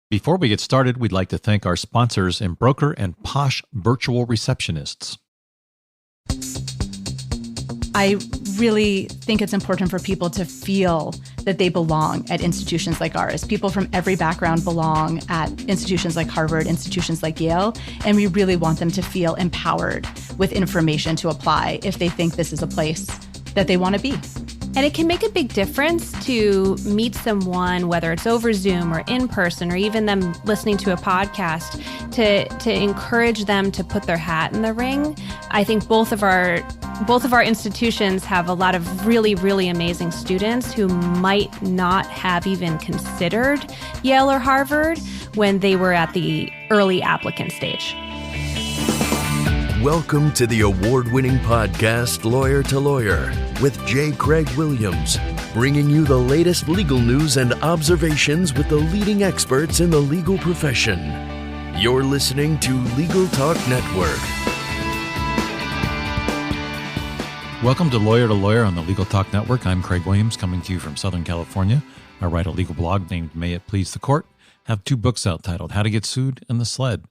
Before we get started, we'd like to thank our sponsors and broker and posh virtual receptionists. I really think it's important for people to feel that they belong at institutions like ours. People from every background belong at institutions like Harvard, institutions like Yale, and we really want them to feel empowered with information to apply if they think this is a place that they want to be. And it can make a big difference to meet someone, whether it's over Zoom or in person, or even them listening to a podcast, to encourage them to put their hat in the ring. I think both of our institutions have a lot of really, really amazing students who might not have even considered Yale or Harvard when they were at the early applicant stage. Welcome to the award-winning podcast, Lawyer to Lawyer, with J. Craig Williams, bringing you the latest legal news and observations with the leading experts in the legal profession. You're listening to Legal Talk Network. Welcome to Lawyer on the Legal Talk Network. I'm Craig Williams, coming to you from Southern California. I write a legal blog named May It Please the Court. Have two books out titled How to Get Sued and The Sled.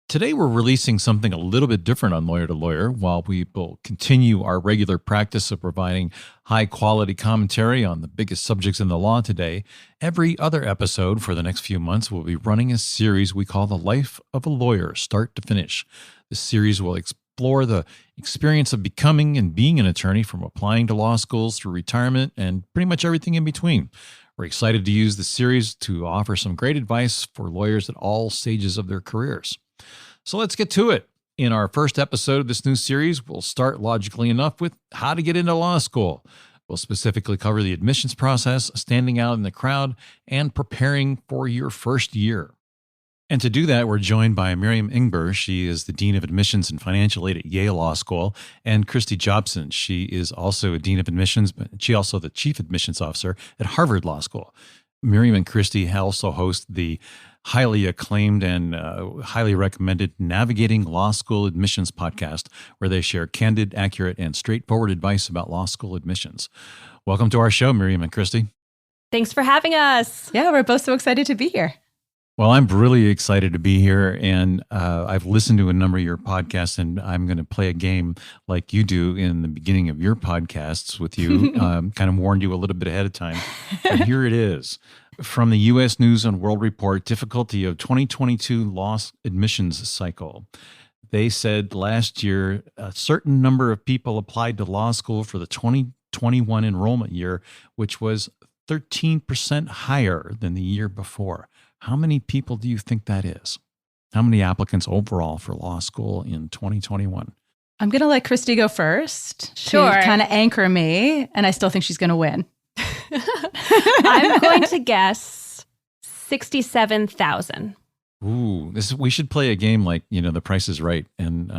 Today, we're releasing something a little bit different on Lawyer to Lawyer. While we will continue our regular practice of providing high-quality commentary on the biggest subjects in the law today, every other episode for the next few months will be running a series we call The Life of a Lawyer, start to finish. This series will explore the experience of becoming and being an attorney, from applying to law schools through retirement and pretty much everything in between. We're excited to use the series to offer some great advice for lawyers at all stages of their careers. So let's get to it. In our first episode of this new series, we'll start logically enough with how to get into law school. We'll specifically cover the admissions process, standing out in the crowd, and preparing for your first year. And to do that, we're joined by Miriam Ingber. She is the Dean of Admissions and Financial Aid at Yale Law School, and Kristi Jobson. She is also a Dean of Admissions, but she's also the Chief Admissions Officer at Harvard Law School. Miriam and Kristi also host the highly acclaimed and highly recommended Navigating Law School Admissions podcast, where they share candid, accurate, and straightforward advice about law school admissions. Welcome to our show, Miriam and Kristi. Thanks for having us. Yeah, we're both so excited to be here. Well, I'm really excited to be here, and I've listened to a number of your podcasts, and I'm going to play a game like you do in the beginning of your podcasts with you. Kind of warned you a little bit ahead of time, but here it is. From the U.S. News and World Report, difficulty of 2022 law admissions cycle. They said last year a certain number of people applied to law school for the 2021 enrollment year, which was 13% higher than the year before. How many people do you think that is? How many applicants overall for law school in 2021? I'm going to let Kristi go first Sure. to kind of anchor me, and I still think she's going to win. I'm going to guess 67,000. Ooh, we should play a game like, The Price is Right, and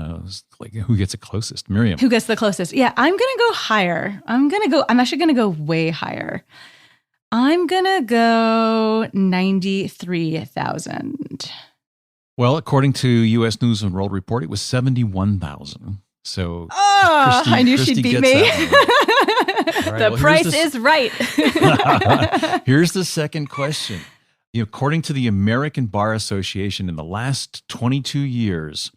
like who gets it closest? Miriam. Who gets the closest? Yeah, I'm going to go higher. I'm actually going to go way higher. I'm going to go 93,000. Well, according to U.S. News and World Report, it was 71,000. So I knew she'd beat me. Right, The price is right. Here's the second question. According to the American Bar Association, in the last 22 years,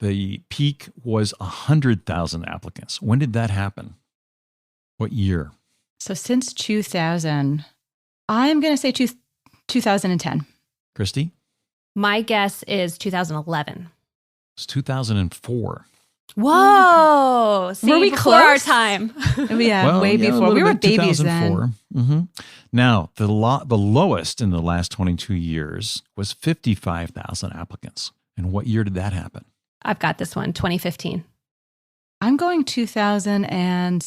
the peak was 100,000 applicants. When did that happen? What year? So since 2000, I'm going to say 2010. Kristi? My guess is 2011. It's 2004. Whoa! See, were we before our close? time. Yeah, way before. We were babies then. 2004. Mm-hmm. Now, the lowest in the last 22 years was 55,000 applicants. And what year did that happen? I've got this one, 2015. I'm going 2000 and...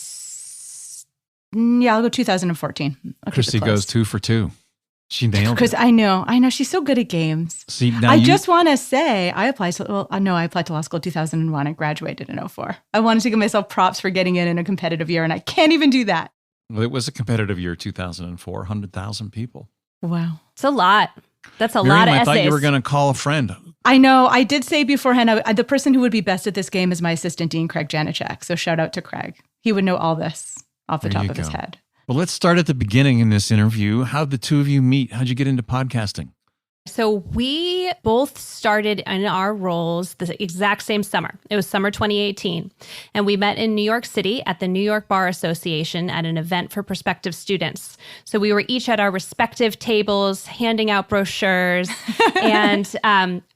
Yeah, I'll go 2014. Kristi goes 2 for 2. She nailed it. Because I know. She's so good at games. See, now I just want to say, I applied to law school in 2001. I graduated in 2004. I wanted to give myself props for getting in a competitive year, and I can't even do that. Well, it was a competitive year, 2004, 100,000 people. Wow. It's a lot. That's a Miriam, lot of I essays. thought you were going to call a friend. I know. I did say beforehand, the person who would be best at this game is my assistant dean, Craig Janacek. So shout out to Craig. He would know all this off the top of his head. Well, let's start at the beginning in this interview. How'd the two of you meet? How'd you get into podcasting? So we both started in our roles the exact same summer. It was summer 2018. And we met in New York City at the New York Bar Association at an event for prospective students. So we were each at our respective tables, handing out brochures. And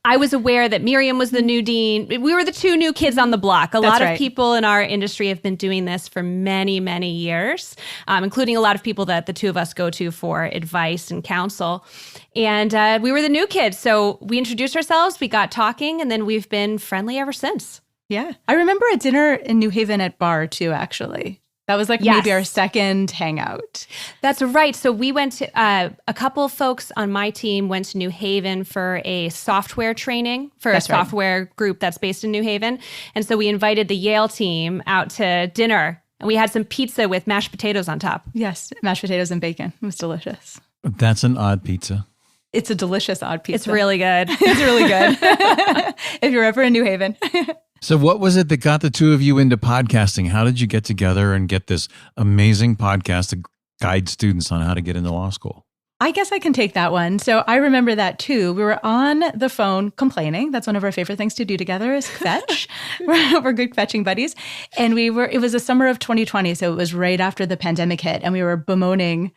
I was aware that Miriam was the new dean. We were the two new kids on the block. A lot of people in our industry have been doing this for many, many years, including a lot of people that the two of us go to for advice and counsel. And we were the new kids. So we introduced ourselves, we got talking, and then we've been friendly ever since. Yeah. I remember a dinner in New Haven at Bar too, actually. That was like maybe our second hangout. That's right. So we went to, a couple of folks on my team went to New Haven for a software training for a software group that's based in New Haven. And so we invited the Yale team out to dinner. And we had some pizza with mashed potatoes on top. Yes, mashed potatoes and bacon. It was delicious. That's an odd pizza. It's a delicious odd pizza. It's really good. It's really good. If you're ever in New Haven. So what was it that got the two of you into podcasting? How did you get together and get this amazing podcast to guide students on how to get into law school? I guess I can take that one. So I remember that too. We were on the phone complaining. That's one of our favorite things to do together is fetch. We're good fetching buddies. And it was the summer of 2020. So it was right after the pandemic hit. And we were bemoaning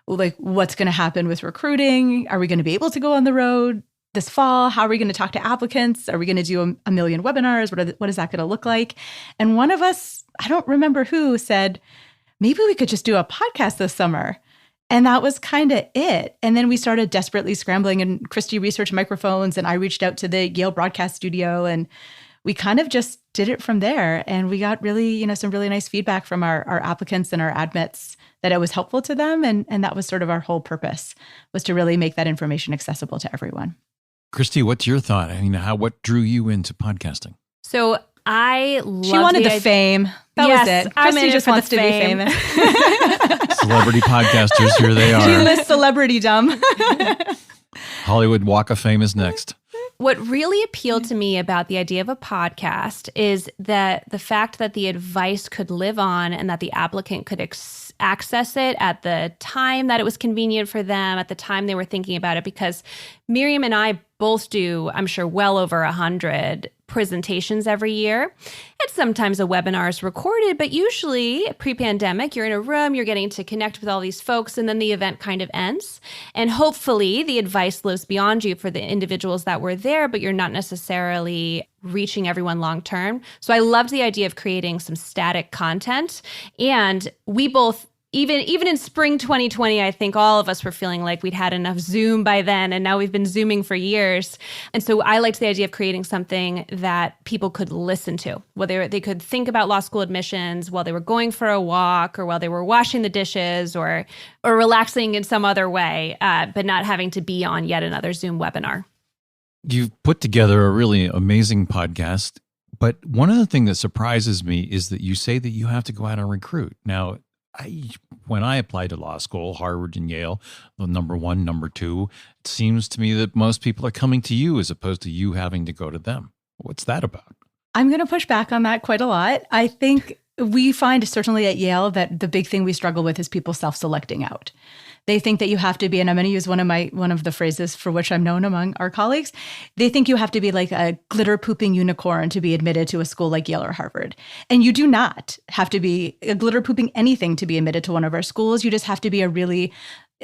like what's going to happen with recruiting. Are we going to be able to go on the road this fall? How are we going to talk to applicants? Are we going to do a million webinars? What is that going to look like? And one of us, I don't remember who, said, maybe we could just do a podcast this summer. And that was kind of it. And then we started desperately scrambling, and Kristi researched microphones, and I reached out to the Yale broadcast studio, and we kind of just did it from there. And we got really, some really nice feedback from our applicants and our admits that it was helpful to them. And that was sort of our whole purpose, was to really make that information accessible to everyone. Kristi, what's your thought? I mean, what drew you into podcasting? So I love She wanted the fame. That was it. Kristi just wants to be famous. Celebrity podcasters, here they are. She lists celebritydom. Hollywood Walk of Fame is next. What really appealed to me about the idea of a podcast is that the fact that the advice could live on and that the applicant could access it at the time that it was convenient for them, at the time they were thinking about it, because Miriam and I both do, I'm sure, well over 100 presentations every year. And sometimes a webinar is recorded, but usually pre-pandemic, you're in a room, you're getting to connect with all these folks, and then the event kind of ends. And hopefully the advice lives beyond you for the individuals that were there, but you're not necessarily reaching everyone long term. So I loved the idea of creating some static content. And we both, even in spring 2020, I think all of us were feeling like we'd had enough Zoom by then, and now we've been Zooming for years. And so I liked the idea of creating something that people could listen to, whether they could think about law school admissions while they were going for a walk, or while they were washing the dishes, or relaxing in some other way, but not having to be on yet another Zoom webinar. You've put together a really amazing podcast, but one of the things that surprises me is that you say that you have to go out and recruit. Now, when I applied to law school, Harvard and Yale, the number one, number two, it seems to me that most people are coming to you as opposed to you having to go to them. What's that about? I'm going to push back on that quite a lot. I think we find, certainly at Yale, that the big thing we struggle with is people self-selecting out. They think that you have to be, and I'm going to use one of the phrases for which I'm known among our colleagues. They think you have to be like a glitter-pooping unicorn to be admitted to a school like Yale or Harvard. And you do not have to be a glitter-pooping anything to be admitted to one of our schools. You just have to be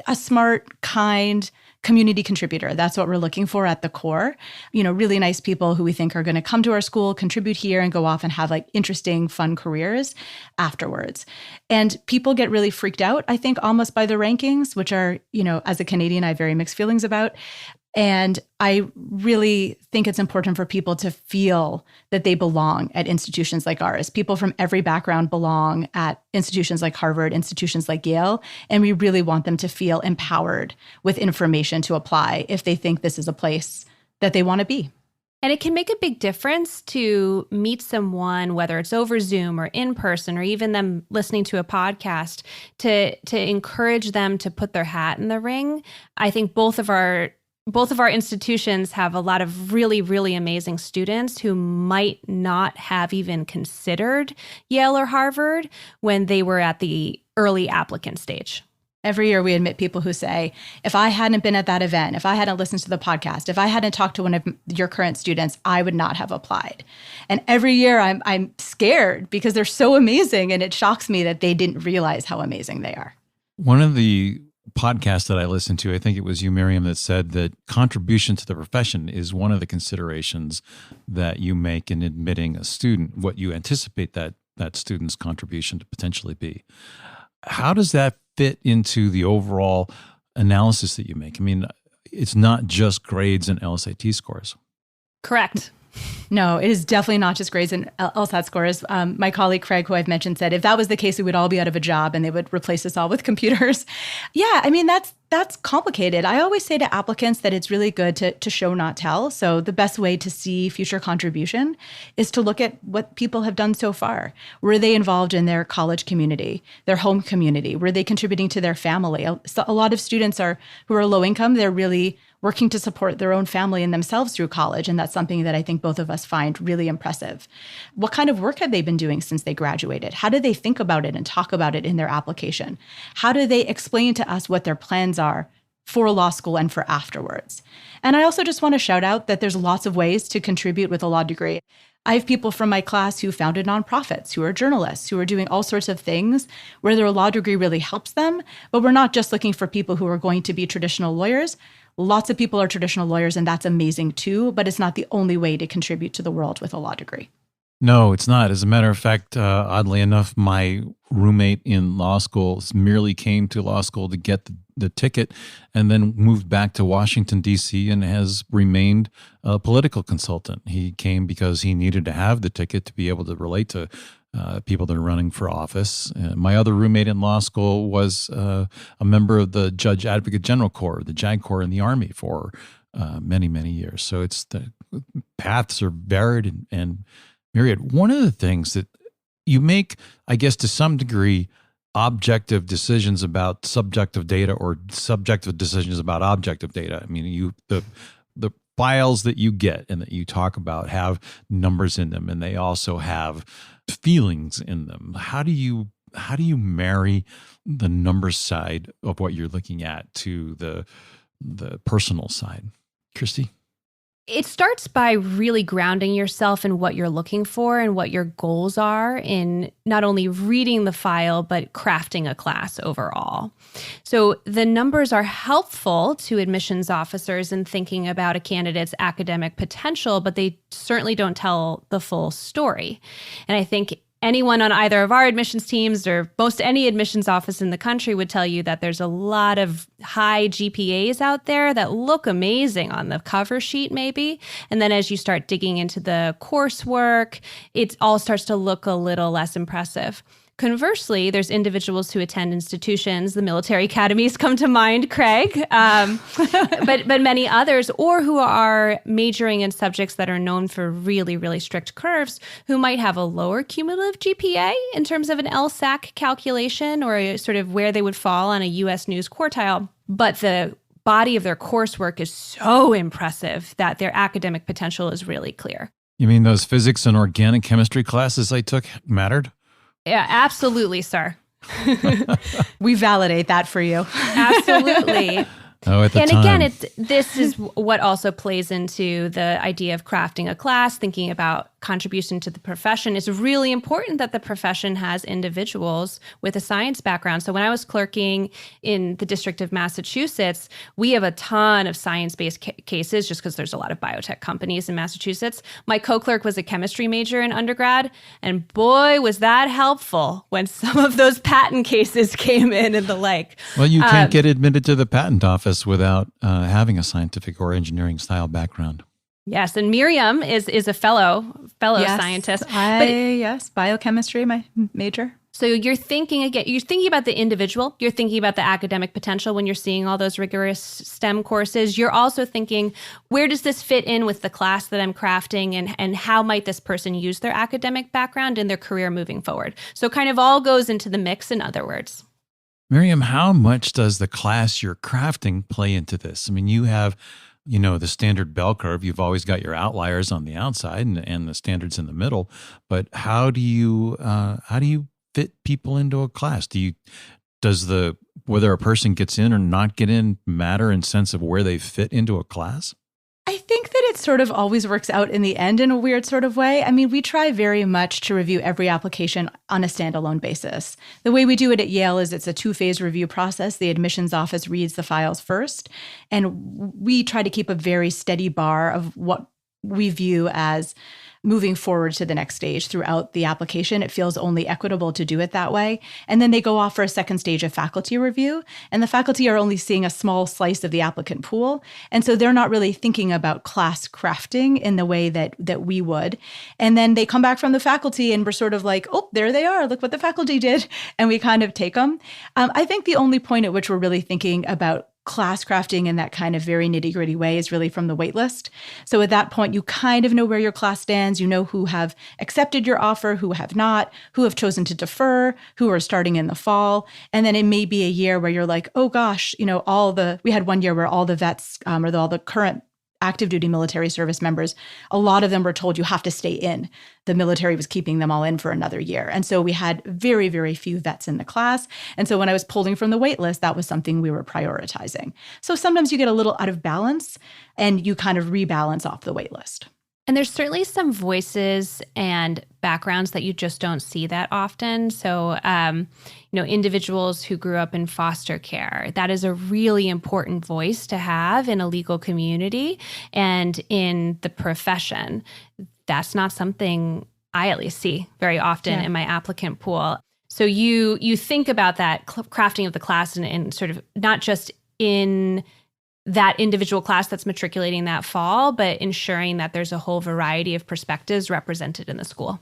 a smart, kind community contributor. That's what we're looking for at the core. Really nice people who we think are going to come to our school, contribute here, and go off and have like interesting, fun careers afterwards. And people get really freaked out, I think, almost by the rankings, which are, as a Canadian, I have very mixed feelings about. And I really think it's important for people to feel that they belong at institutions like ours. People from every background belong at institutions like Harvard, institutions like Yale, and we really want them to feel empowered with information to apply if they think this is a place that they want to be. And it can make a big difference to meet someone, whether it's over Zoom or in person, or even them listening to a podcast, to encourage them to put their hat in the ring. I think both of our institutions have a lot of really, really amazing students who might not have even considered Yale or Harvard when they were at the early applicant stage. Every year we admit people who say, if I hadn't been at that event, if I hadn't listened to the podcast, if I hadn't talked to one of your current students, I would not have applied. And every year I'm scared because they're so amazing, and it shocks me that they didn't realize how amazing they are. One of the podcasts that I listened to, I think it was you, Miriam, that said that contribution to the profession is one of the considerations that you make in admitting a student, what you anticipate that student's contribution to potentially be. How does that fit into the overall analysis that you make? I mean, it's not just grades and LSAT scores. Correct. No, it is definitely not just grades and LSAT scores. My colleague Craig, who I've mentioned, said if that was the case, we would all be out of a job and they would replace us all with computers. Yeah, I mean, that's complicated. I always say to applicants that it's really good to show, not tell. So the best way to see future contribution is to look at what people have done so far. Were they involved in their college community, their home community? Were they contributing to their family? So a lot of students who are low income, they're really working to support their own family and themselves through college. And that's something that I think both of us find really impressive. What kind of work have they been doing since they graduated? How do they think about it and talk about it in their application? How do they explain to us what their plans are for law school and for afterwards? And I also just want to shout out that there's lots of ways to contribute with a law degree. I have people from my class who founded nonprofits, who are journalists, who are doing all sorts of things where their law degree really helps them. But we're not just looking for people who are going to be traditional lawyers. Lots of people are traditional lawyers, and that's amazing too, but it's not the only way to contribute to the world with a law degree. No, it's not. As a matter of fact, oddly enough, my roommate in law school merely came to law school to get the ticket and then moved back to Washington, D.C. and has remained a political consultant. He came because he needed to have the ticket to be able to relate to people that are running for office. My other roommate in law school was a member of the Judge Advocate General Corps, the JAG Corps in the Army for many, many years. So it's the paths are varied and myriad. One of the things that you make, I guess, to some degree, objective decisions about subjective data or subjective decisions about objective data. I mean, the files that you get and that you talk about have numbers in them, and they also have feelings in them. How do you marry the numbers side of what you're looking at to the personal side? Kristi? It starts by really grounding yourself in what you're looking for and what your goals are in not only reading the file, but crafting a class overall. So the numbers are helpful to admissions officers in thinking about a candidate's academic potential, but they certainly don't tell the full story. And I think anyone on either of our admissions teams or most any admissions office in the country would tell you that there's a lot of high GPAs out there that look amazing on the cover sheet maybe. And then as you start digging into the coursework, it all starts to look a little less impressive. Conversely, there's individuals who attend institutions, the military academies come to mind, Craig, but many others, or who are majoring in subjects that are known for really, really strict curves, who might have a lower cumulative GPA in terms of an LSAC calculation or sort of where they would fall on a U.S. News quartile. But the body of their coursework is so impressive that their academic potential is really clear. You mean those physics and organic chemistry classes I took mattered? Yeah, absolutely, sir. We validate that for you. Absolutely. Oh, at the and time. again, this is what also plays into the idea of crafting a class, thinking about contribution to the profession. It's really important that the profession has individuals with a science background. So when I was clerking in the District of Massachusetts, we have a ton of science-based cases just because there's a lot of biotech companies in Massachusetts. My co-clerk was a chemistry major in undergrad, and boy, was that helpful when some of those patent cases came in and the like. Well, you can't get admitted to the patent office without having a scientific or engineering style background. Yes, and Miriam is a fellow Yes, scientist. Yes, biochemistry, my major. So you're thinking about the individual, you're thinking about the academic potential when you're seeing all those rigorous STEM courses. You're also thinking, where does this fit in with the class that I'm crafting, and how might this person use their academic background in their career moving forward? So kind of all goes into the mix, in other words. Miriam, how much does the class you're crafting play into this? I mean, you have, the standard bell curve. You've always got your outliers on the outside and the standards in the middle. But how do you fit people into a class? Does the whether a person gets in or not get in matter in sense of where they fit into a class? I think that it sort of always works out in the end in a weird sort of way. I mean, we try very much to review every application on a standalone basis. The way we do it at Yale is it's a 2-phase review process. The admissions office reads the files first, and we try to keep a very steady bar of what we view as moving forward to the next stage throughout the application. It feels only equitable to do it that way. And then they go off for a second stage of faculty review. And the faculty are only seeing a small slice of the applicant pool. And so they're not really thinking about class crafting in the way that we would. And then they come back from the faculty and we're sort of like, oh, there they are. Look what the faculty did. And we kind of take them. I think the only point at which we're really thinking about class crafting in that kind of very nitty-gritty way is really from the waitlist. So at that point, you kind of know where your class stands. You know who have accepted your offer, who have not, who have chosen to defer, who are starting in the fall. And then it may be a year where you're like, oh gosh, we had one year where all the vets or all the current active duty military service members, a lot of them were told you have to stay in. The military was keeping them all in for another year. And so we had very, very few vets in the class. And so when I was pulling from the wait list, that was something we were prioritizing. So sometimes you get a little out of balance and you kind of rebalance off the wait list. And there's certainly some voices and backgrounds that you just don't see that often. So, individuals who grew up in foster care, that is a really important voice to have in a legal community and in the profession. That's not something I at least see very often in my applicant pool. So you think about that crafting of the class and sort of not just in that individual class that's matriculating that fall, but ensuring that there's a whole variety of perspectives represented in the school.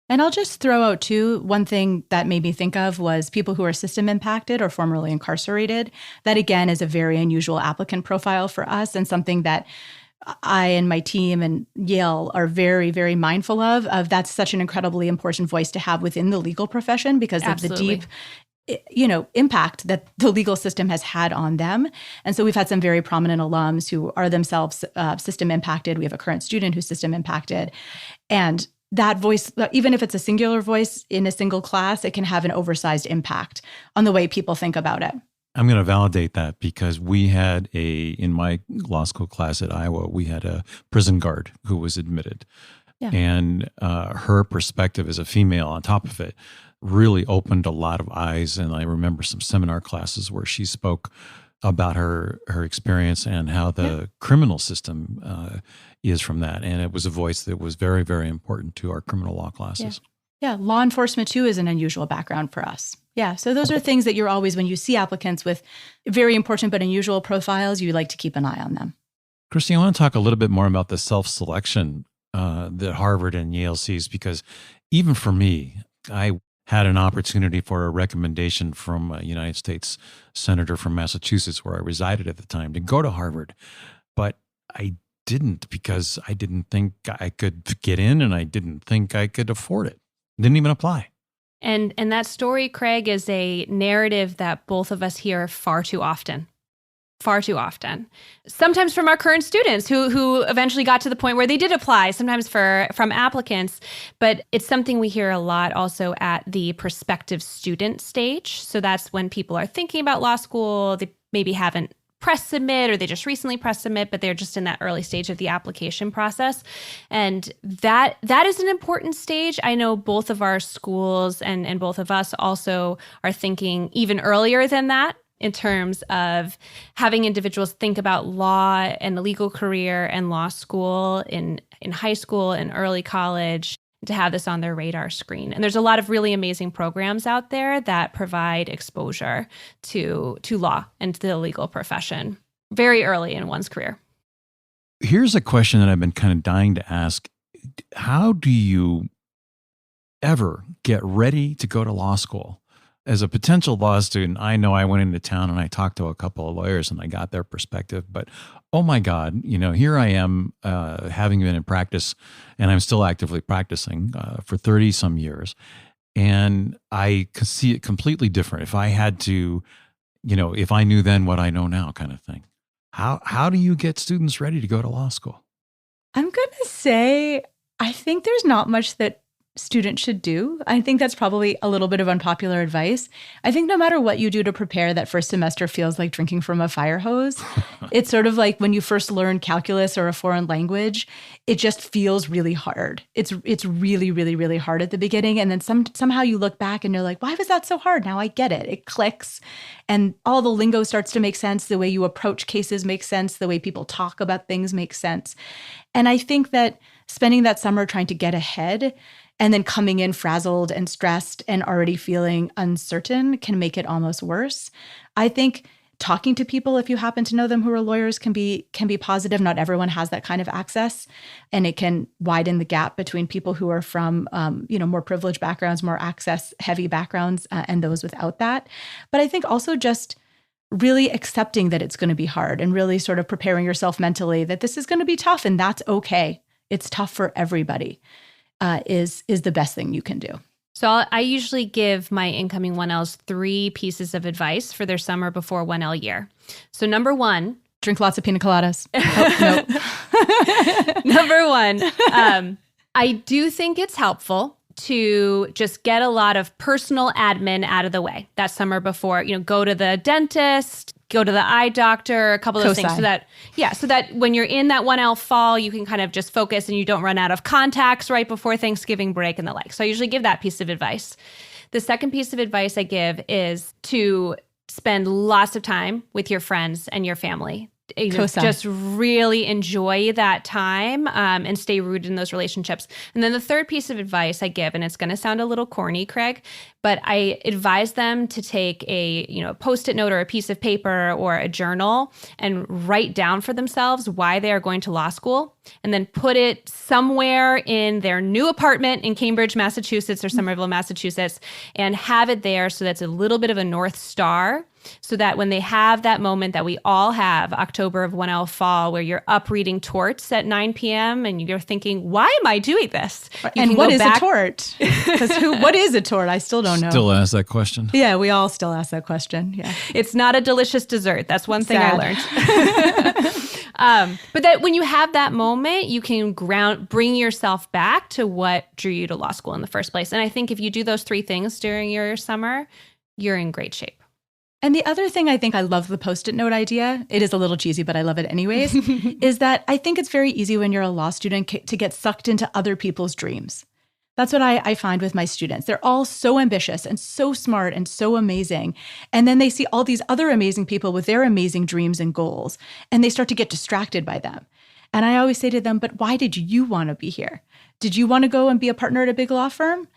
And I'll just throw out too, one thing that made me think of was people who are system impacted or formerly incarcerated. That again is a very unusual applicant profile for us and something that I and my team and Yale are very, very mindful of. That's such an incredibly important voice to have within the legal profession because Absolutely. of the deep impact that the legal system has had on them. And so we've had some very prominent alums who are themselves system impacted. We have a current student who's system impacted. And that voice, even if it's a singular voice in a single class, it can have an oversized impact on the way people think about it. I'm going to validate that because we had in my law school class at Iowa, we had a prison guard who was admitted. Yeah. And her perspective as a female on top of it really opened a lot of eyes. And I remember some seminar classes where she spoke about her experience and how the criminal system is from that. And it was a voice that was very, very important to our criminal law classes. Yeah, law enforcement too is an unusual background for us. Yeah, so those are things that you're always, when you see applicants with very important but unusual profiles, you like to keep an eye on them. Kristi, I want to talk a little bit more about the self-selection that Harvard and Yale sees, because even for me, I had an opportunity for a recommendation from a United States senator from Massachusetts, where I resided at the time, to go to Harvard. But I didn't because I didn't think I could get in and I didn't think I could afford it. Didn't even apply. And that story, Craig, is a narrative that both of us hear far too often. Far too often. Sometimes from our current students who eventually got to the point where they did apply, sometimes from applicants. But it's something we hear a lot also at the prospective student stage. So that's when people are thinking about law school, they maybe haven't press submit or they just recently press submit, but they're just in that early stage of the application process. And that is an important stage. I know both of our schools and both of us also are thinking even earlier than that in terms of having individuals think about law and the legal career and law school in high school and early college, to have this on their radar screen. And there's a lot of really amazing programs out there that provide exposure to law and to the legal profession very early in one's career. Here's a question that I've been kind of dying to ask. How do you ever get ready to go to law school? As a potential law student, I know I went into town and I talked to a couple of lawyers and I got their perspective, but oh my God, here I am having been in practice and I'm still actively practicing for 30 some years. And I could see it completely different if I had to, if I knew then what I know now kind of thing. How do you get students ready to go to law school? I'm going to say, I think there's not much that students should do. I think that's probably a little bit of unpopular advice. I think no matter what you do to prepare, that first semester feels like drinking from a fire hose. It's sort of like when you first learn calculus or a foreign language, it just feels really hard. It's really, really, really hard at the beginning. And then somehow you look back and you're like, why was that so hard? Now I get it. It clicks. And all the lingo starts to make sense. The way you approach cases makes sense. The way people talk about things makes sense. And I think that spending that summer trying to get ahead and then coming in frazzled and stressed and already feeling uncertain can make it almost worse. I think talking to people, if you happen to know them who are lawyers, can be positive. Not everyone has that kind of access, and it can widen the gap between people who are from more privileged backgrounds, more access-heavy backgrounds, and those without that. But I think also just really accepting that it's going to be hard and really sort of preparing yourself mentally that this is going to be tough, and that's okay. It's tough for everybody. Is the best thing you can do. So I usually give my incoming 1Ls 3 pieces of advice for their summer before 1L year. So number 1, drink lots of pina coladas. Oh, no. Number 1, I do think it's helpful to just get a lot of personal admin out of the way that summer before, go to the dentist, go to the eye doctor, a couple of those things so that when you're in that 1L fall, you can kind of just focus and you don't run out of contacts right before Thanksgiving break and the like. So I usually give that piece of advice. The second piece of advice I give is to spend lots of time with your friends and your family. Just really enjoy that time and stay rooted in those relationships. And then the third piece of advice I give, and it's going to sound a little corny, Craig, but I advise them to take a Post-it note or a piece of paper or a journal and write down for themselves why they are going to law school, and then put it somewhere in their new apartment in Cambridge, Massachusetts or Somerville, Massachusetts, and have it there so that's a little bit of a North Star. So that when they have that moment that we all have, October of 1L fall, where you're up reading torts at 9 p.m. and you're thinking, why am I doing this? And what is a tort? Because what is a tort? I still don't know. Still ask that question. Yeah, we all still ask that question. Yeah, it's not a delicious dessert. That's one thing I learned. But that when you have that moment, you can bring yourself back to what drew you to law school in the first place. And I think if you do those 3 things during your summer, you're in great shape. And the other thing I think I love the Post-it note idea, it is a little cheesy, but I love it anyways, is that I think it's very easy when you're a law student to get sucked into other people's dreams. That's what I find with my students. They're all so ambitious and so smart and so amazing. And then they see all these other amazing people with their amazing dreams and goals, and they start to get distracted by them. And I always say to them, but why did you want to be here? Did you want to go and be a partner at a big law firm?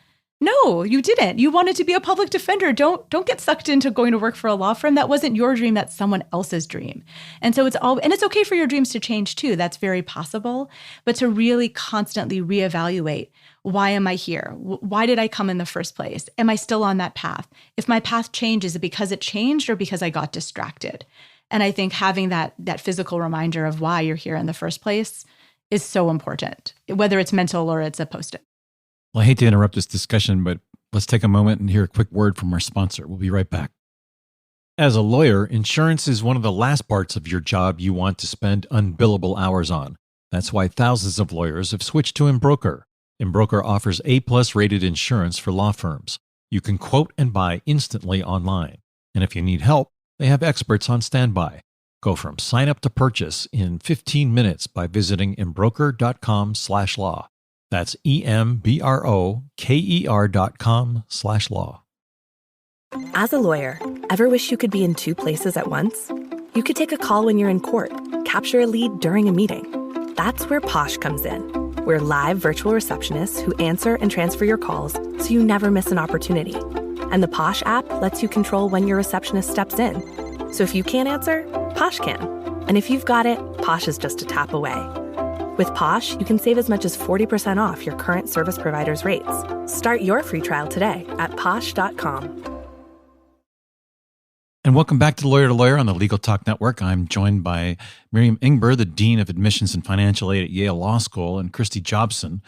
No, you didn't. You wanted to be a public defender. Don't get sucked into going to work for a law firm. That wasn't your dream. That's someone else's dream. And so it's okay for your dreams to change too. That's very possible. But to really constantly reevaluate, why am I here? Why did I come in the first place? Am I still on that path? If my path changed, is it because it changed or because I got distracted? And I think having that physical reminder of why you're here in the first place is so important, whether it's mental or it's a Post-it. Well, I hate to interrupt this discussion, but let's take a moment and hear a quick word from our sponsor. We'll be right back. As a lawyer, insurance is one of the last parts of your job you want to spend unbillable hours on. That's why thousands of lawyers have switched to Inbroker. Inbroker offers A+ rated insurance for law firms. You can quote and buy instantly online. And if you need help, they have experts on standby. Go from sign up to purchase in 15 minutes by visiting Inbroker.com/law. That's EMBROKER.com/law. As a lawyer, ever wish you could be in 2 places at once? You could take a call when you're in court, capture a lead during a meeting. That's where Posh comes in. We're live virtual receptionists who answer and transfer your calls so you never miss an opportunity. And the Posh app lets you control when your receptionist steps in. So if you can't answer, Posh can. And if you've got it, Posh is just a tap away. With Posh, you can save as much as 40% off your current service provider's rates. Start your free trial today at posh.com. And welcome back to Lawyer on the Legal Talk Network. I'm joined by Miriam Ingber, the Dean of Admissions and Financial Aid at Yale Law School, and Kristi Jobson.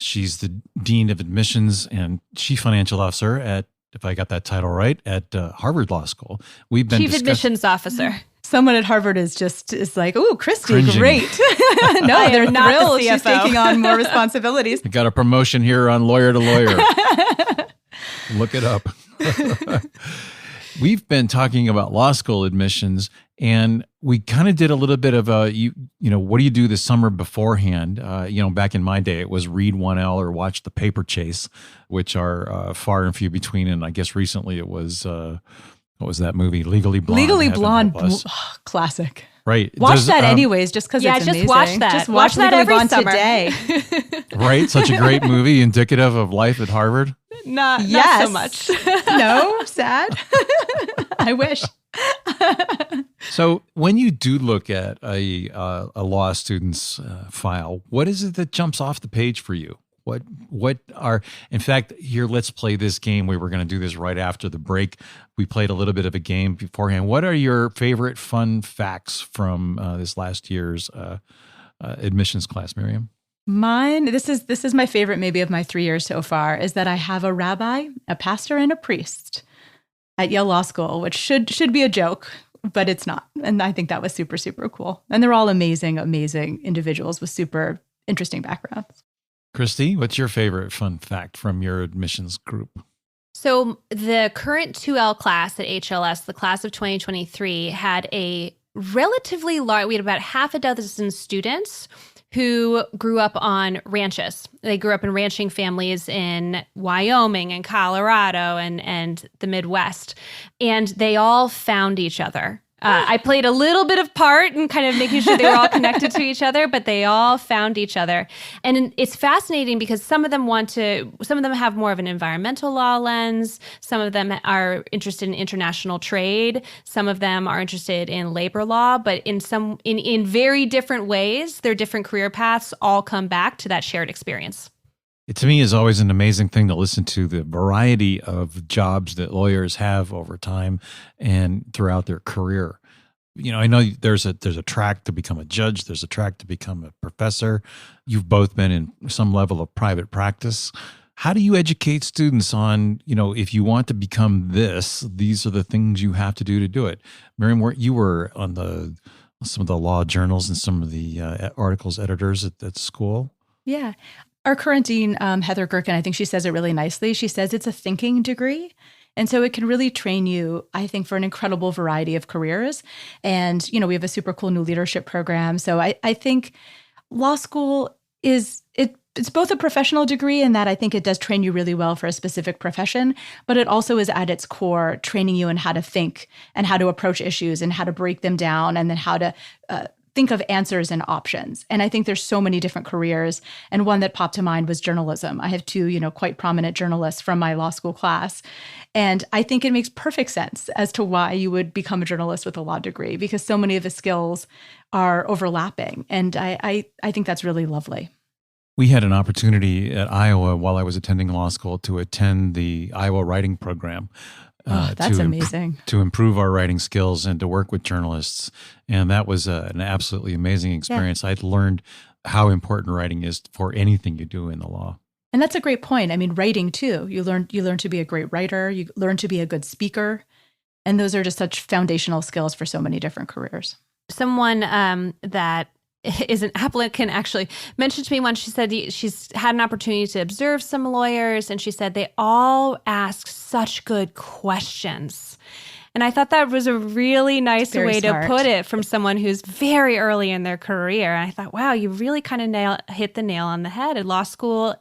She's the Dean of Admissions and Chief Financial Officer at, if I got that title right, at Harvard Law School. Chief Admissions Officer. Someone at Harvard is like, "Ooh, Kristi, Cringing. great." No, they're not the thrilled. She's CFO. taking on more responsibilities. I got a promotion here on Lawyer to Lawyer. Look it up. We've been talking about law school admissions, and we kind of did a little bit of what do you do the summer beforehand? Back in my day, it was read 1L or watch The Paper Chase, which are far and few between. And I guess recently it was, what was that movie? Legally Blonde. Legally Heaven Blonde, help us. Classic. Right. Watch that anyways, just because it's amazing. just watch that. Just Watch that Legally every Blonde summer. today. Right. Such a great movie, indicative of life at Harvard. Not Yes. so much. No, sad. I wish. So when you do look at a law student's file, what is it that jumps off the page for you? What are, in fact, here, let's play this game. We were going to do this right after the break. We played a little bit of a game beforehand. What are your favorite fun facts from this last year's admissions class, Miriam? Mine, this is my favorite maybe of my 3 years so far, is that I have a rabbi, a pastor, and a priest at Yale Law School, which should be a joke, but it's not. And I think that was super, super cool. And they're all amazing, amazing individuals with super interesting backgrounds. Kristi, what's your favorite fun fact from your admissions group? So the current 2L class at HLS, the class of 2023, had a relatively large, we had about half a dozen students who grew up on ranches. They grew up in ranching families in Wyoming and Colorado and the Midwest. And they all found each other. I played a little bit of part in kind of making sure they were all connected to each other, but they all found each other. And it's fascinating because some of them have more of an environmental law lens. Some of them are interested in international trade. Some of them are interested in labor law, but in very different ways, their different career paths all come back to that shared experience. It, to me, is always an amazing thing to listen to the variety of jobs that lawyers have over time and throughout their career. I know there's a track to become a judge. There's a track to become a professor. You've both been in some level of private practice. How do you educate students on, if you want to become this, these are the things you have to do it? Miriam, you were on some of the law journals and some of the articles editors at school. Yeah. Our current dean, Heather Gerken, I think she says it really nicely. She says it's a thinking degree. And so it can really train you, I think, for an incredible variety of careers. And, we have a super cool new leadership program. So I think law school it's both a professional degree in that I think it does train you really well for a specific profession, but it also is at its core training you in how to think and how to approach issues and how to break them down and then how to think of answers and options. And I think there's so many different careers. And one that popped to mind was journalism. I have two, quite prominent journalists from my law school class. And I think it makes perfect sense as to why you would become a journalist with a law degree, because so many of the skills are overlapping. And I think that's really lovely. We had an opportunity at Iowa while I was attending law school to attend the Iowa writing program. That's amazing. To improve our writing skills and to work with journalists. And that was an absolutely amazing experience. Yeah. I'd learned how important writing is for anything you do in the law. And that's a great point. I mean, writing too. You learn to be a great writer. You learn to be a good speaker. And those are just such foundational skills for so many different careers. Someone that is an applicant actually mentioned to me once, she said she's had an opportunity to observe some lawyers, and she said they all ask such good questions. And I thought that was a really nice way to put it from someone who's very early in their career. And I thought, wow, you really kind of hit the nail on the head. Law school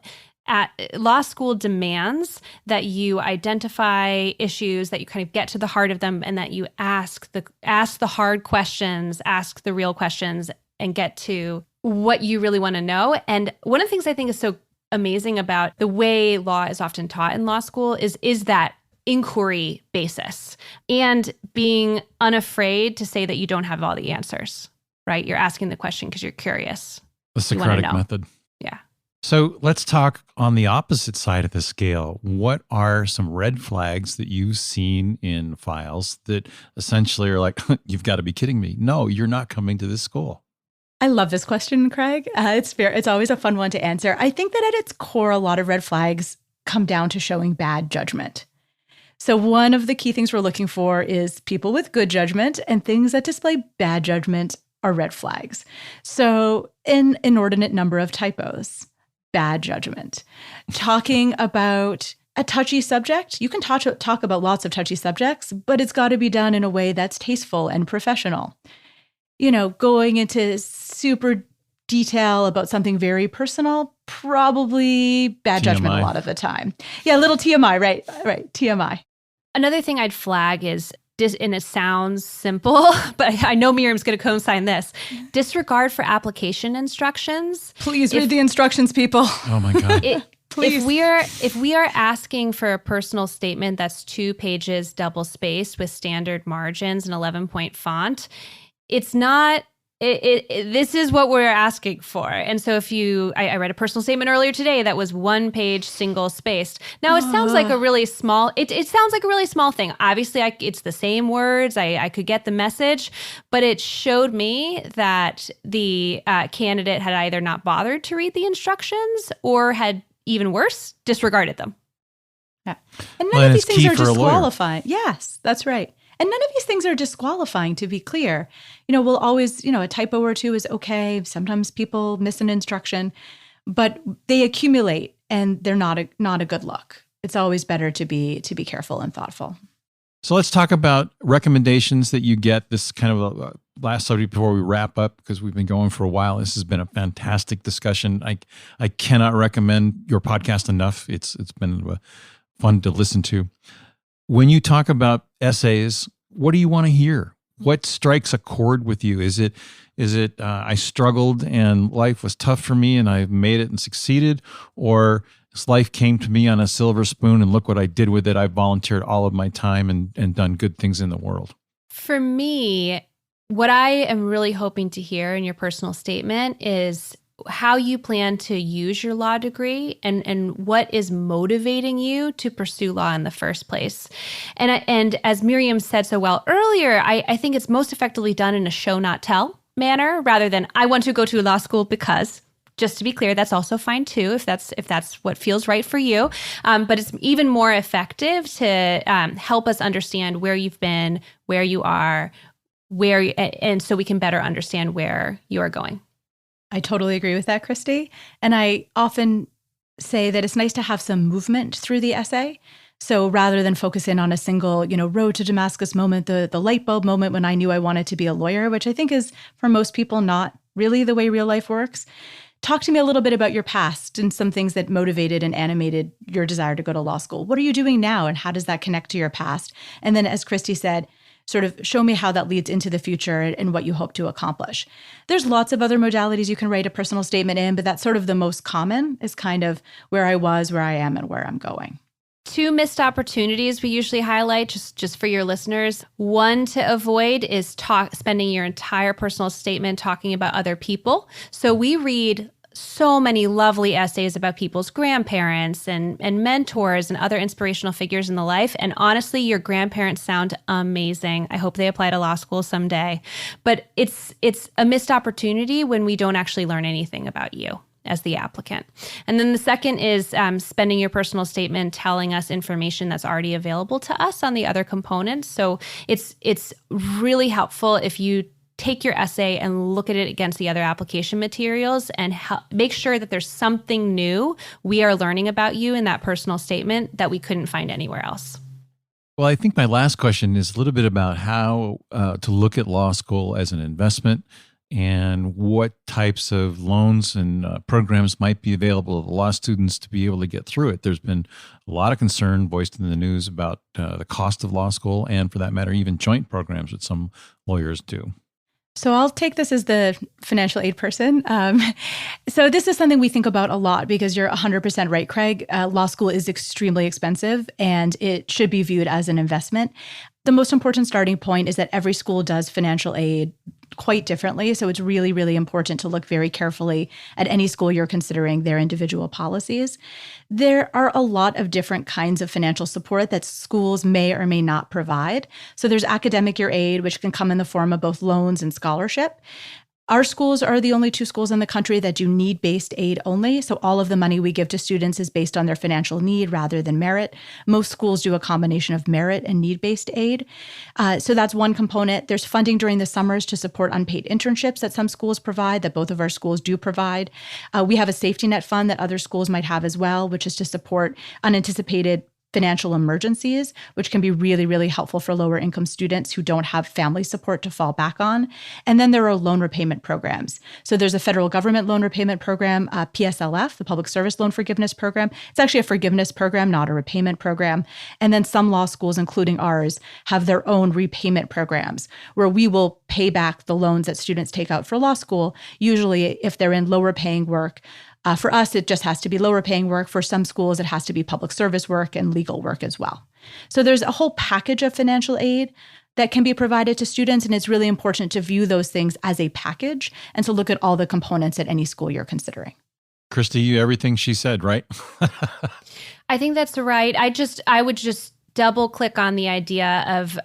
demands that you identify issues, that you kind of get to the heart of them, and that you ask the hard questions, ask the real questions, and get to what you really want to know. And one of the things I think is so amazing about the way law is often taught in law school is that inquiry basis and being unafraid to say that you don't have all the answers, right? You're asking the question because you're curious. The Socratic method. Yeah. So let's talk on the opposite side of the scale. What are some red flags that you've seen in files that essentially are like, you've got to be kidding me. No, you're not coming to this school. I love this question, Craig. It's always a fun one to answer. I think that at its core, a lot of red flags come down to showing bad judgment. So one of the key things we're looking for is people with good judgment, and things that display bad judgment are red flags. So an inordinate number of typos, bad judgment. Talking about a touchy subject, you can talk about lots of touchy subjects, but it's got to be done in a way that's tasteful and professional. Going into super detail about something very personal, probably bad judgment a lot of the time. Yeah, a little TMI, right, TMI. Another thing I'd flag is, and it sounds simple, but I know Miriam's going to co-sign this, disregard for application instructions. Please read the instructions, people. Oh my God. Please. If we are asking for a personal statement that's 2 pages double spaced with standard margins and 11-point font, it's not, this is what we're asking for. And so I read a personal statement earlier today that was 1 page single spaced. Now it sounds like a really small, it sounds like a really small thing. Obviously it's the same words. I could get the message, but it showed me that the candidate had either not bothered to read the instructions or had, even worse, disregarded them. Yeah. And none of these things are disqualifying. Yes, that's right. And none of these things are disqualifying, to be clear. We'll always, a typo or two is okay. Sometimes people miss an instruction, but they accumulate and they're not a good look. It's always better to be careful and thoughtful. So let's talk about recommendations that you get. This kind of a last subject before we wrap up, because we've been going for a while. This has been a fantastic discussion. I cannot recommend your podcast enough. It's been fun to listen to. When you talk about essays, what do you want to hear? What strikes a chord with you? Is it I struggled and life was tough for me and I made it and succeeded? Or this life came to me on a silver spoon and look what I did with it. I volunteered all of my time and done good things in the world. For me, what I am really hoping to hear in your personal statement is how you plan to use your law degree and what is motivating you to pursue law in the first place. And as Miriam said so well earlier, I think it's most effectively done in a show not tell manner rather than I want to go to law school because. Just to be clear, that's also fine too, if that's what feels right for you. But it's even more effective to help us understand where you've been, where you are, and so we can better understand where you are going. I totally agree with that, Kristi. And I often say that it's nice to have some movement through the essay. So rather than focus in on a single, road to Damascus moment, the light bulb moment when I knew I wanted to be a lawyer, which I think is for most people not really the way real life works. Talk to me a little bit about your past and some things that motivated and animated your desire to go to law school. What are you doing now and how does that connect to your past? And then as Kristi said, sort of show me how that leads into the future and what you hope to accomplish. There's lots of other modalities you can write a personal statement in, but that's sort of the most common is kind of where I was, where I am, and where I'm going. 2 missed opportunities we usually highlight just for your listeners. One to avoid is spending your entire personal statement talking about other people. So we read so many lovely essays about people's grandparents and mentors and other inspirational figures in the life. And honestly, your grandparents sound amazing. I hope they apply to law school someday. But it's a missed opportunity when we don't actually learn anything about you as the applicant. And then the second is spending your personal statement telling us information that's already available to us on the other components. So it's really helpful if you take your essay and look at it against the other application materials and make sure that there's something new we are learning about you in that personal statement that we couldn't find anywhere else. Well, I think my last question is a little bit about how to look at law school as an investment and what types of loans and programs might be available to law students to be able to get through it. There's been a lot of concern voiced in the news about the cost of law school and, for that matter, even joint programs that some lawyers do. So I'll take this as the financial aid person. So this is something we think about a lot because you're 100% right, Craig. Law school is extremely expensive and it should be viewed as an investment. The most important starting point is that every school does financial aid quite differently. So it's really, really important to look very carefully at any school you're considering their individual policies. There are a lot of different kinds of financial support that schools may or may not provide. So there's academic year aid, which can come in the form of both loans and scholarship. Our schools are the only 2 schools in the country that do need-based aid only. So all of the money we give to students is based on their financial need rather than merit. Most schools do a combination of merit and need-based aid. So that's one component. There's funding during the summers to support unpaid internships that some schools provide, that both of our schools do provide. We have a safety net fund that other schools might have as well, which is to support unanticipated financial emergencies, which can be really, really helpful for lower income students who don't have family support to fall back on. And then there are loan repayment programs. So there's a federal government loan repayment program, PSLF, the Public Service Loan Forgiveness Program. It's actually a forgiveness program, not a repayment program. And then some law schools, including ours, have their own repayment programs where we will pay back the loans that students take out for law school, usually if they're in lower paying work. For us, it just has to be lower paying work. For some schools, it has to be public service work and legal work as well. So there's a whole package of financial aid that can be provided to students, and it's really important to view those things as a package and to look at all the components at any school you're considering. Kristi, everything she said, right? I think that's right. I would just double click on the idea of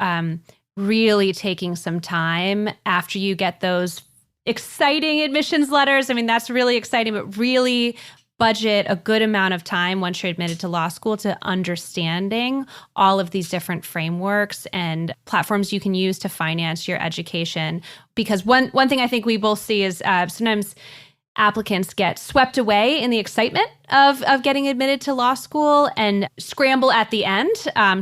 really taking some time after you get those exciting admissions letters. I mean, that's really exciting, but really budget a good amount of time once you're admitted to law school to understanding all of these different frameworks and platforms you can use to finance your education. Because one thing I think we both see is sometimes applicants get swept away in the excitement of getting admitted to law school and scramble at the end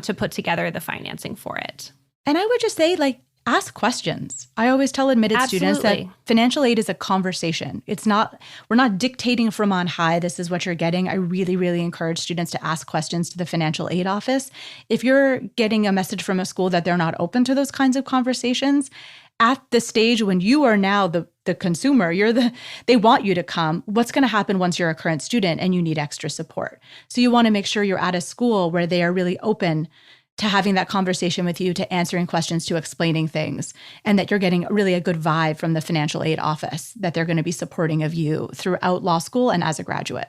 to put together the financing for it. And I would just say, ask questions. I always tell admitted students that financial aid is a conversation. We're not dictating from on high, this is what you're getting. I really, really encourage students to ask questions to the financial aid office. If you're getting a message from a school that they're not open to those kinds of conversations, at the stage when you are now the consumer, they want you to come. What's going to happen once you're a current student and you need extra support? So you want to make sure you're at a school where they are really open to having that conversation with you, to answering questions, to explaining things, and that you're getting really a good vibe from the financial aid office, that they're going to be supporting of you throughout law school and as a graduate.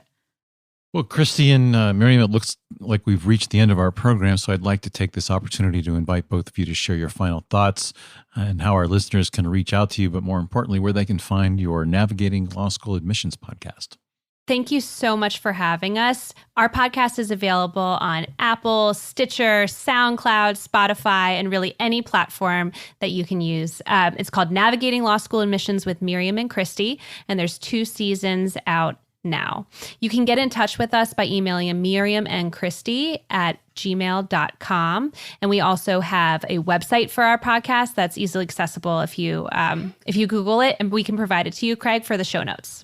Well, Kristi and Miriam, it looks like we've reached the end of our program, so I'd like to take this opportunity to invite both of you to share your final thoughts and how our listeners can reach out to you, but more importantly, where they can find your Navigating Law School Admissions podcast. Thank you so much for having us. Our podcast is available on Apple, Stitcher, SoundCloud, Spotify, and really any platform that you can use. It's called Navigating Law School Admissions with Miriam and Kristi, and there's 2 seasons out now. You can get in touch with us by emailing Miriam and Kristi at gmail.com. And we also have a website for our podcast that's easily accessible if you Google it, and we can provide it to you, Craig, for the show notes.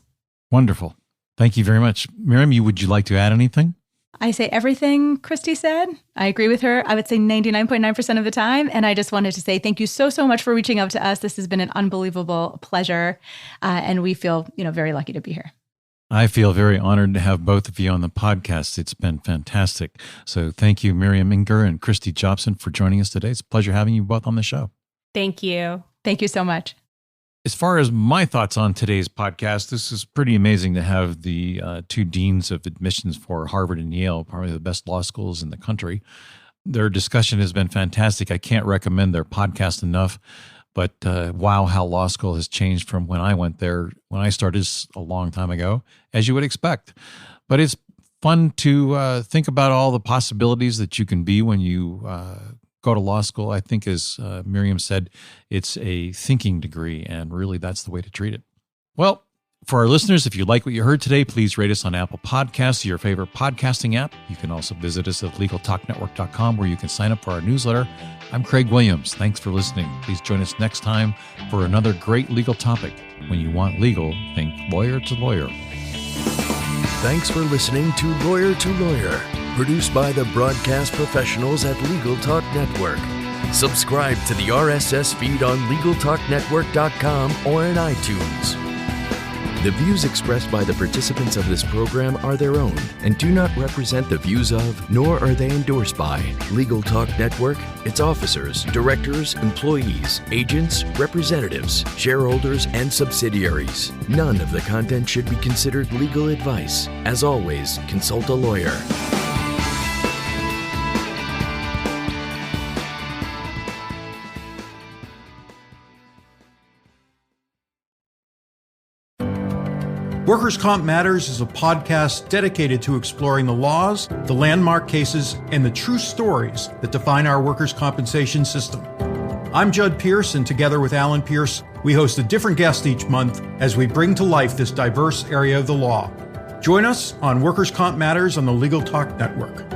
Wonderful. Thank you very much. Miriam, would you like to add anything? I say everything Kristi said. I agree with her. I would say 99.9% of the time. And I just wanted to say thank you so much for reaching out to us. This has been an unbelievable pleasure. And we feel, very lucky to be here. I feel very honored to have both of you on the podcast. It's been fantastic. So thank you, Miriam Ingber and Kristi Jobson, for joining us today. It's a pleasure having you both on the show. Thank you. Thank you so much. As far as my thoughts on today's podcast, this is pretty amazing to have the 2 deans of admissions for Harvard and Yale, probably the best law schools in the country. Their discussion has been fantastic. I can't recommend their podcast enough, but wow, how law school has changed from when I went there. When I started a long time ago, as you would expect. But it's fun to think about all the possibilities that you can be when you go to law school. I think, as Miriam said, it's a thinking degree, and really that's the way to treat it. Well, for our listeners, if you like what you heard today, please rate us on Apple Podcasts, your favorite podcasting app. You can also visit us at LegalTalkNetwork.com, where you can sign up for our newsletter. I'm Craig Williams. Thanks for listening. Please join us next time for another great legal topic. When you want legal, think lawyer to lawyer. Thanks for listening to Lawyer, produced by the broadcast professionals at Legal Talk Network. Subscribe to the RSS feed on LegalTalkNetwork.com or in iTunes. The views expressed by the participants of this program are their own and do not represent the views of, nor are they endorsed by, Legal Talk Network, its officers, directors, employees, agents, representatives, shareholders, and subsidiaries. None of the content should be considered legal advice. As always, consult a lawyer. Workers' Comp Matters is a podcast dedicated to exploring the laws, the landmark cases, and the true stories that define our workers' compensation system. I'm Judd Pierce, and together with Alan Pierce, we host a different guest each month as we bring to life this diverse area of the law. Join us on Workers' Comp Matters on the Legal Talk Network.